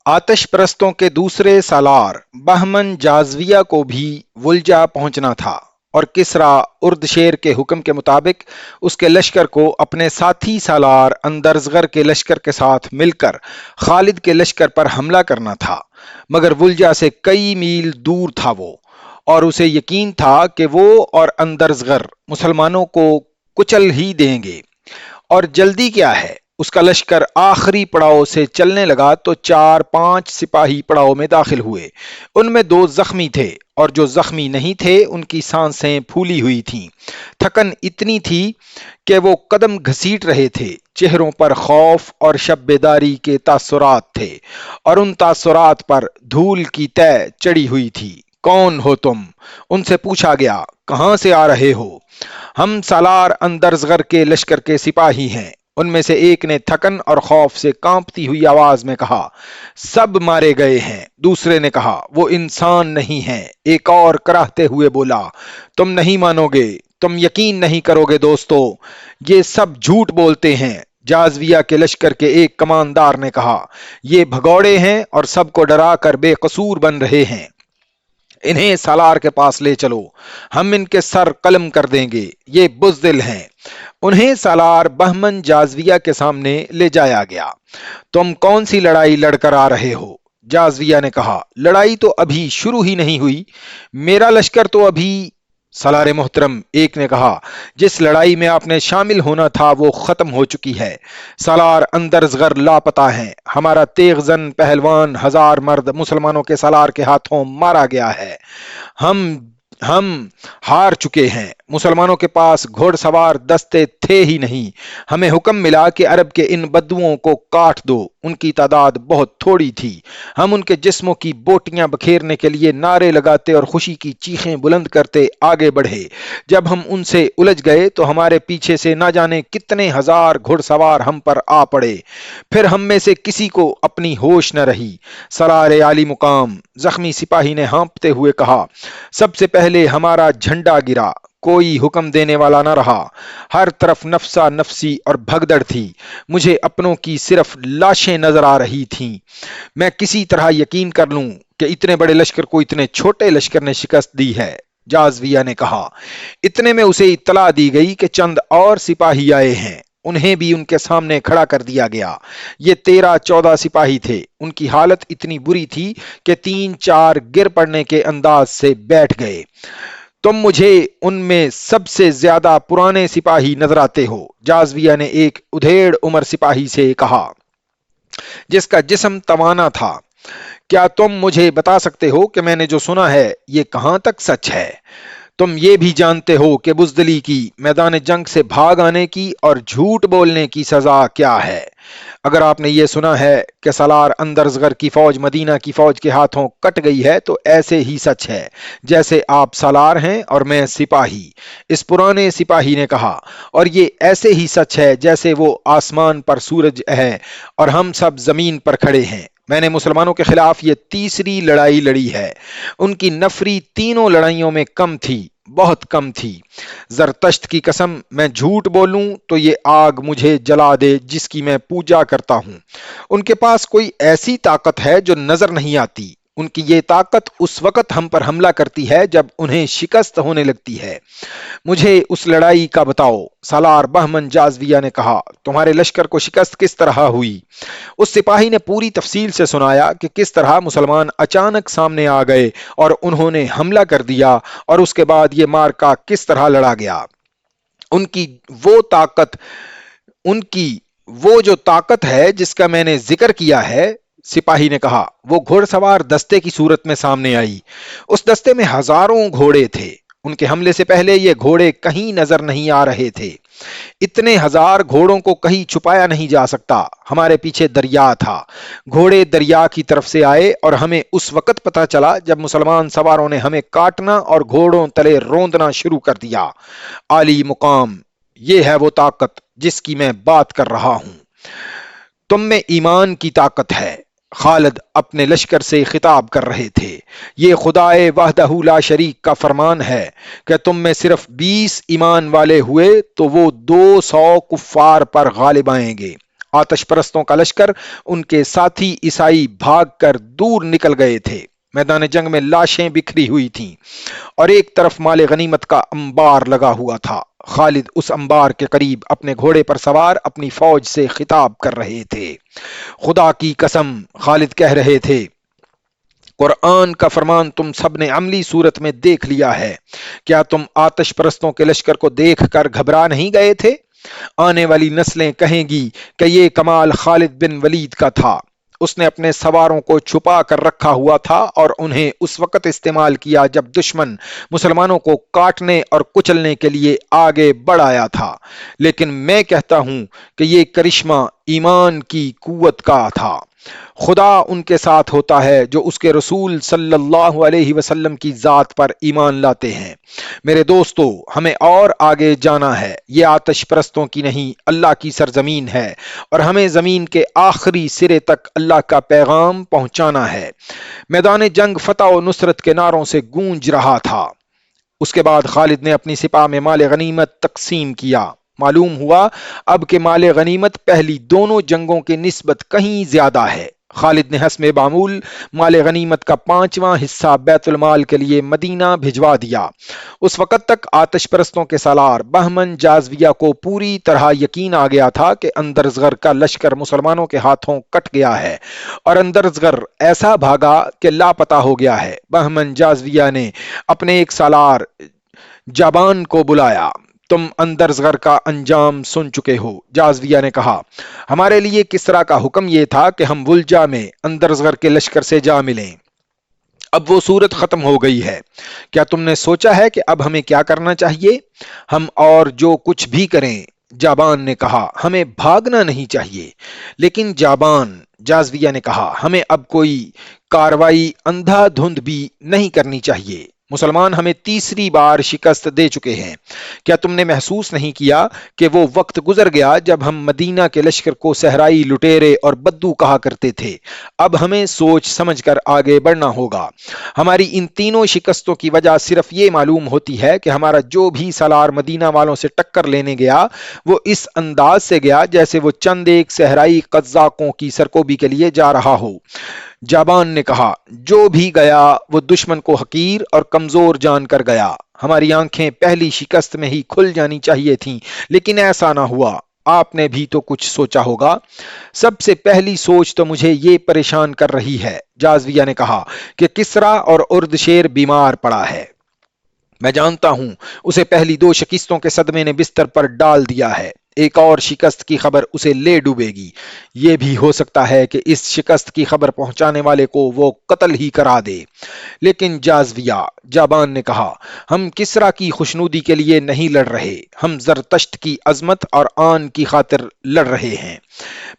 آتش پرستوں کے دوسرے سالار بہمن جازویہ کو بھی ولجا پہنچنا تھا اور کسرا اردشیر کے حکم کے مطابق اس کے لشکر کو اپنے ساتھی سالار اندرزغر کے لشکر کے ساتھ مل کر خالد کے لشکر پر حملہ کرنا تھا، مگر ولجا سے کئی میل دور تھا وہ، اور اسے یقین تھا کہ وہ اور اندرزغر مسلمانوں کو کچل ہی دیں گے۔ اور جلدی کیا ہے، اس کا لشکر آخری پڑاؤ سے چلنے لگا تو 4-5 سپاہی پڑاؤ میں داخل ہوئے۔ ان میں 2 زخمی تھے اور جو زخمی نہیں تھے ان کی سانسیں پھولی ہوئی تھیں، تھکن اتنی تھی کہ وہ قدم گھسیٹ رہے تھے۔ چہروں پر خوف اور شب بیداری کے تاثرات تھے اور ان تاثرات پر دھول کی تہ چڑھی ہوئی تھی۔ کون ہو تم؟ ان سے پوچھا گیا۔ کہاں سے آ رہے ہو؟ ہم سالار اندرزغر کے لشکر کے سپاہی ہیں، ان میں سے ایک نے تھکن اور خوف سے کانپتی ہوئی آواز میں کہا۔ سب مارے گئے ہیں، دوسرے نے کہا۔ وہ انسان نہیں ہیں، ایک اور کراہتے ہوئے بولا۔ تم نہیں مانو گے، تم یقین نہیں کرو گے دوستو، یہ سب جھوٹ بولتے ہیں۔ جازویہ کے لشکر کے ایک کماندار نے کہا۔ یہ بھگوڑے ہیں اور سب کو ڈرا کر بے قصور بن رہے ہیں، انہیں سالار کے پاس لے چلو، ہم ان کے سر قلم کر دیں گے، یہ بزدل ہیں۔ انہیں سالار بہمن جازویہ کے سامنے لے جایا گیا۔ تم کون سی لڑائی لڑ کر آ رہے ہو؟ جازویہ نے کہا۔ لڑائی تو ابھی شروع ہی نہیں ہوئی، میرا لشکر تو ابھی… سالار محترم، ایک نے کہا، جس لڑائی میں آپ نے شامل ہونا تھا وہ ختم ہو چکی ہے، سالار اندرزغر لاپتہ ہیں، ہمارا تیغ زن پہلوان 1000 مرد مسلمانوں کے سالار کے ہاتھوں مارا گیا ہے، ہم ہار چکے ہیں، مسلمانوں کے پاس گھوڑ سوار دستے تھے ہی نہیں، ہمیں حکم ملا کہ عرب کے ان بدوؤں کو کاٹ دو، ان کی تعداد بہت تھوڑی تھی، ہم ان کے جسموں کی بوٹیاں بکھیرنے کے لیے نعرے لگاتے اور خوشی کی چیخیں بلند کرتے آگے بڑھے، جب ہم ان سے الجھ گئے تو ہمارے پیچھے سے نہ جانے کتنے 1000 گھڑ سوار ہم پر آ پڑے، پھر ہم میں سے کسی کو اپنی ہوش نہ رہی۔ سالار عالی مقام، زخمی سپاہی نے ہانپتے ہوئے کہا، سب سے پہلے ہمارا جھنڈا گرا، کوئی حکم دینے والا نہ رہا، ہر طرف نفسا نفسی اور بھگدڑ تھی، مجھے اپنوں کی صرف لاشیں نظر آ رہی تھیں، میں کسی طرح یقین کر لوں کہ اتنے بڑے لشکر کو اتنے چھوٹے لشکر نے شکست دی ہے۔ جازویہ نے کہا۔ اتنے میں اسے اطلاع دی گئی کہ چند اور سپاہی آئے ہیں، انہیں بھی ان کے سامنے کھڑا کر دیا گیا۔ یہ 13-14 سپاہی تھے، ان کی حالت اتنی بری تھی کہ 3-4 گر پڑنے کے انداز سے بیٹھ گئے۔ تم مجھے ان میں سب سے زیادہ پرانے سپاہی نظر آتے ہو، جازویہ نے ایک ادھیڑ عمر سپاہی سے کہا جس کا جسم توانا تھا۔ کیا تم مجھے بتا سکتے ہو کہ میں نے جو سنا ہے یہ کہاں تک سچ ہے؟ تم یہ بھی جانتے ہو کہ بزدلی کی، میدان جنگ سے بھاگ آنے کی اور جھوٹ بولنے کی سزا کیا ہے؟ اگر آپ نے یہ سنا ہے کہ سالار اندرزغر کی فوج مدینہ کی فوج کے ہاتھوں کٹ گئی ہے تو ایسے ہی سچ ہے جیسے آپ سالار ہیں اور میں سپاہی، اس پرانے سپاہی نے کہا، اور یہ ایسے ہی سچ ہے جیسے وہ آسمان پر سورج ہے اور ہم سب زمین پر کھڑے ہیں۔ میں نے مسلمانوں کے خلاف یہ تیسری لڑائی لڑی ہے، ان کی نفری تینوں لڑائیوں میں کم تھی، بہت کم تھی، زرتشت کی قسم میں جھوٹ بولوں تو یہ آگ مجھے جلا دے جس کی میں پوجا کرتا ہوں۔ ان کے پاس کوئی ایسی طاقت ہے جو نظر نہیں آتی، ان کی یہ طاقت اس وقت ہم پر حملہ کرتی ہے جب انہیں شکست ہونے لگتی ہے۔ مجھے اس لڑائی کا بتاؤ، سالار بہمن جازویہ نے کہا۔ تمہارے لشکر کو شکست کس طرح ہوئی؟ اس سپاہی نے پوری تفصیل سے سنایا کہ کس طرح مسلمان اچانک سامنے آ گئے اور انہوں نے حملہ کر دیا اور اس کے بعد یہ مارکا کس طرح لڑا گیا۔ ان کی وہ جو طاقت ہے جس کا میں نے ذکر کیا ہے، سپاہی نے کہا، وہ گھوڑ سوار دستے کی صورت میں سامنے آئی۔ اس دستے میں ہزاروں گھوڑے تھے، ان کے حملے سے پہلے یہ گھوڑے کہیں نظر نہیں آ رہے تھے، اتنے 1000 گھوڑوں کو کہیں چھپایا نہیں جا سکتا۔ ہمارے پیچھے دریا تھا، گھوڑے دریا کی طرف سے آئے اور ہمیں اس وقت پتا چلا جب مسلمان سواروں نے ہمیں کاٹنا اور گھوڑوں تلے روندنا شروع کر دیا۔ عالی مقام، یہ ہے وہ طاقت جس کی میں بات کر رہا ہوں، تم میں ایمان کی طاقت ہے۔ خالد اپنے لشکر سے خطاب کر رہے تھے، یہ خدائے وحدہ لا شریک کا فرمان ہے کہ تم میں صرف 20 ایمان والے ہوئے تو وہ 200 کفار پر غالب آئیں گے، آتش پرستوں کا لشکر ان کے ساتھی عیسائی بھاگ کر دور نکل گئے تھے۔ میدان جنگ میں لاشیں بکھری ہوئی تھیں اور ایک طرف مال غنیمت کا انبار لگا ہوا تھا۔ خالد اس انبار کے قریب اپنے گھوڑے پر سوار اپنی فوج سے خطاب کر رہے تھے۔ خدا کی قسم، خالد کہہ رہے تھے، قرآن کا فرمان تم سب نے عملی صورت میں دیکھ لیا ہے۔ کیا تم آتش پرستوں کے لشکر کو دیکھ کر گھبرا نہیں گئے تھے؟ آنے والی نسلیں کہیں گی کہ یہ کمال خالد بن ولید کا تھا۔ اس نے اپنے سواروں کو چھپا کر رکھا ہوا تھا اور انہیں اس وقت استعمال کیا جب دشمن مسلمانوں کو کاٹنے اور کچلنے کے لیے آگے بڑھ آیا تھا۔ لیکن میں کہتا ہوں کہ یہ کرشمہ ایمان کی قوت کا تھا۔ خدا ان کے ساتھ ہوتا ہے جو اس کے رسول صلی اللہ علیہ وسلم کی ذات پر ایمان لاتے ہیں۔ میرے دوستو، ہمیں اور آگے جانا ہے۔ یہ آتش پرستوں کی نہیں، اللہ کی سرزمین ہے اور ہمیں زمین کے آخری سرے تک اللہ کا پیغام پہنچانا ہے۔ میدان جنگ فتح و نصرت کے نعروں سے گونج رہا تھا۔ اس کے بعد خالد نے اپنی سپاہ میں مال غنیمت تقسیم کیا۔ معلوم ہوا اب کہ مال غنیمت پہلی دونوں جنگوں کی نسبت کہیں زیادہ ہے۔ خالد نے حسب معمول مال غنیمت کا 5واں حصہ بیت المال کے لیے مدینہ بھجوا دیا۔ اس وقت تک آتش پرستوں کے سالار بہمن جازویہ کو پوری طرح یقین آ گیا تھا کہ اندرزغر کا لشکر مسلمانوں کے ہاتھوں کٹ گیا ہے اور اندرزغر ایسا بھاگا کہ لاپتہ ہو گیا ہے۔ بہمن جازویہ نے اپنے ایک سالار جابان کو بلایا۔ تم اندرزغر کا انجام سن چکے ہو۔ جازویہ نے کہا، ہمارے لیے کسرا کا حکم یہ تھا کہ ہم ولجا میں اندرزغر کے لشکر سے جا ملیں۔ اب وہ صورت ختم ہو گئی ہے۔ کیا تم نے سوچا ہے کہ اب ہمیں کیا کرنا چاہیے؟ ہم اور جو کچھ بھی کریں، جابان نے کہا، ہمیں بھاگنا نہیں چاہیے۔ لیکن جازویہ نے کہا، ہمیں اب کوئی کاروائی اندھا دھند بھی نہیں کرنی چاہیے۔ مسلمان ہمیں تیسری بار شکست دے چکے ہیں۔ کیا تم نے محسوس نہیں کیا کہ وہ وقت گزر گیا جب ہم مدینہ کے لشکر کو صحرائی لٹیرے اور بدو کہا کرتے تھے؟ اب ہمیں سوچ سمجھ کر آگے بڑھنا ہوگا۔ ہماری ان تینوں شکستوں کی وجہ صرف یہ معلوم ہوتی ہے کہ ہمارا جو بھی سالار مدینہ والوں سے ٹکر لینے گیا وہ اس انداز سے گیا جیسے وہ چند ایک صحرائی قزاقوں کی سرکوبی کے لیے جا رہا ہو۔ جابان نے کہا، جو بھی گیا وہ دشمن کو حقیر اور کمزور جان کر گیا۔ ہماری آنکھیں پہلی شکست میں ہی کھل جانی چاہیے تھیں، لیکن ایسا نہ ہوا۔ آپ نے بھی تو کچھ سوچا ہوگا۔ سب سے پہلی سوچ تو مجھے یہ پریشان کر رہی ہے، جازویہ نے کہا، کہ کسرا اور اردشیر بیمار پڑا ہے۔ میں جانتا ہوں اسے پہلی دو شکستوں کے صدمے نے بستر پر ڈال دیا ہے۔ ایک اور شکست کی خبر اسے لے ڈوبے گی۔ یہ بھی ہو سکتا ہے کہ اس شکست کی خبر پہنچانے والے کو وہ قتل ہی کرا دے۔ لیکن جابان نے کہا، ہم کسرا کی خوشنودی کے لیے نہیں لڑ رہے، ہم زرتشت کی عظمت اور آن کی خاطر لڑ رہے ہیں۔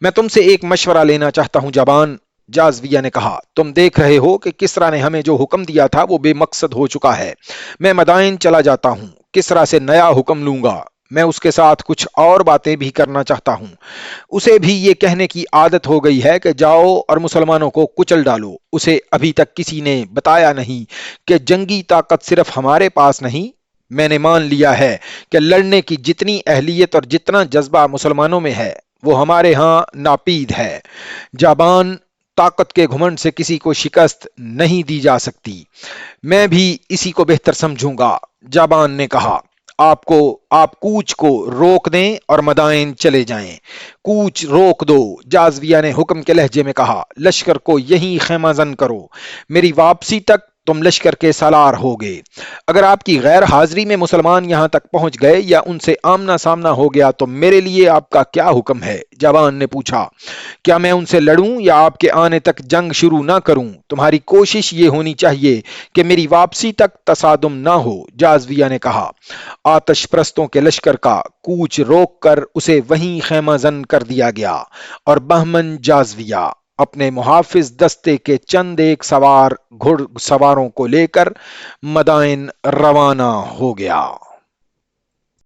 میں تم سے ایک مشورہ لینا چاہتا ہوں جابان، جازویہ نے کہا، تم دیکھ رہے ہو کہ کسرا نے ہمیں جو حکم دیا تھا وہ بے مقصد ہو چکا ہے۔ میں مدائن چلا جاتا ہوں، کسرا سے نیا حکم لوں گا۔ میں اس کے ساتھ کچھ اور باتیں بھی کرنا چاہتا ہوں۔ اسے بھی یہ کہنے کی عادت ہو گئی ہے کہ جاؤ اور مسلمانوں کو کچل ڈالو۔ اسے ابھی تک کسی نے بتایا نہیں کہ جنگی طاقت صرف ہمارے پاس نہیں۔ میں نے مان لیا ہے کہ لڑنے کی جتنی اہلیت اور جتنا جذبہ مسلمانوں میں ہے وہ ہمارے ہاں ناپید ہے۔ جابان، طاقت کے گھمنڈ سے کسی کو شکست نہیں دی جا سکتی۔ میں بھی اسی کو بہتر سمجھوں گا۔ جابان نے کہا، آپ کوچ کو روک دیں اور مدائن چلے جائیں۔ کوچ روک دو، جازویہ نے حکم کے لہجے میں کہا۔ لشکر کو یہیں خیمہ زن کرو۔ میری واپسی تک تم لشکر کے سالار ہوگے۔ اگر آپ کی غیر حاضری میں مسلمان یہاں تک پہنچ گئے یا ان سے آمنا سامنا ہو گیا تو میرے لیے آپ کا کیا حکم ہے؟ جوان نے پوچھا۔ کیا میں ان سے لڑوں یا آپ کے آنے تک جنگ شروع نہ کروں؟ تمہاری کوشش یہ ہونی چاہیے کہ میری واپسی تک تصادم نہ ہو، جازویہ نے کہا۔ آتش پرستوں کے لشکر کا کوچ روک کر اسے وہیں خیمہ زن کر دیا گیا اور بہمن جازویہ اپنے محافظ دستے کے چند ایک گھڑ سواروں کو لے کر مدائن روانہ ہو گیا۔